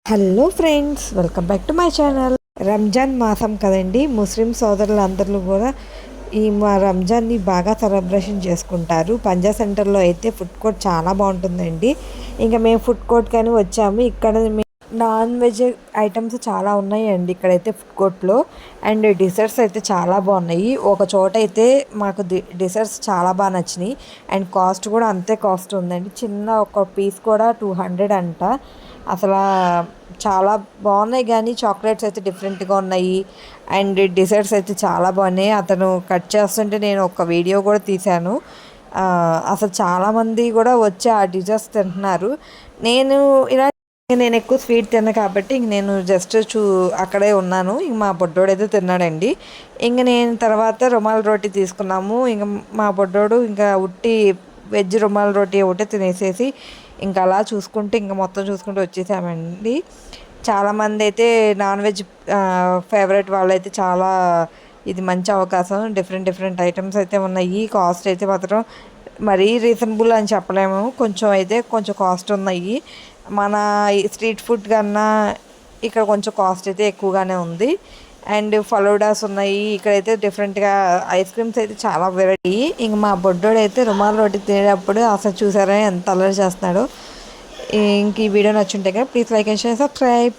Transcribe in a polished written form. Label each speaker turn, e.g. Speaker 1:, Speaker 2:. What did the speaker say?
Speaker 1: Hello friends, welcome back to my channel. Ramzan మాసం కదండి. ముస్లిం సోదరులందరూ కూడా ఈ మా రంజాన్ని బాగా సెలబ్రేషన్ చేసుకుంటారు. పంజా సెంటర్లో అయితే ఫుడ్ కోర్ట్ చాలా బాగుంటుందండి. ఇంకా మేము ఫుడ్ కోర్ట్ కానీ వచ్చాము. ఇక్కడ నాన్ వెజ్ ఐటమ్స్ చాలా ఉన్నాయండి ఇక్కడైతే ఫుడ్ కోర్ట్లో. అండ్ డిజర్ట్స్ అయితే చాలా బాగున్నాయి. ఒక చోట అయితే మాకు డిజర్ట్స్ చాలా బాగా నచ్చినాయి. అండ్ కాస్ట్ కూడా అంతే కాస్ట్ ఉందండి. చిన్న ఒక పీస్ కూడా 200 అంట. అసలు చాలా బాగున్నాయి, కానీ చాక్లెట్స్ అయితే డిఫరెంట్గా ఉన్నాయి. అండ్ డిజర్ట్స్ అయితే చాలా బాగున్నాయి. అతను కట్ చేస్తుంటే నేను ఒక వీడియో కూడా తీశాను. అసలు చాలామంది కూడా వచ్చి ఆ డిజర్ట్స్ తింటున్నారు. నేను ఇలా నేను ఎక్కువ స్వీట్ తిన్నా కాబట్టి ఇంక నేను జస్ట్ అక్కడే ఉన్నాను. ఇంక మా బొడ్డోడైతే తిన్నాడండి. ఇంక నేను తర్వాత రుమాల్ రోటీ తీసుకున్నాము. ఇంక మా బొడ్డోడు ఇంకా ఉట్టి వెజ్ రుమాల్ రోటీ ఒకటే తినేసేసి ఇంకా అలా చూసుకుంటూ ఇంకా మొత్తం చూసుకుంటూ వచ్చేసామండి. చాలామంది అయితే నాన్ వెజ్ ఫేవరెట్ వాళ్ళైతే చాలా ఇది మంచి అవకాశం. డిఫరెంట్ డిఫరెంట్ ఐటమ్స్ అయితే ఉన్నాయి. కాస్ట్ అయితే మాత్రం మరీ రీజనబుల్ అని చెప్పలేము. కొంచెం కాస్ట్ ఉన్నాయి. మన స్ట్రీట్ ఫుడ్ కన్నా ఇక్కడ కొంచెం కాస్ట్ అయితే ఎక్కువగానే ఉంది. అండ్ ఫలూడాస్ ఉన్నాయి. ఇక్కడైతే డిఫరెంట్గా ఐస్ క్రీమ్స్ అయితే చాలా వెరైటీ. ఇంక మా బొడ్డోడు అయితే రుమాల్ రోటీ తినేటప్పుడు అసలు చూసారా ఎంత అల్లరి చేస్తున్నాడో. ఇంక ఈ వీడియో నచ్చుంటే కదా please like and share, subscribe.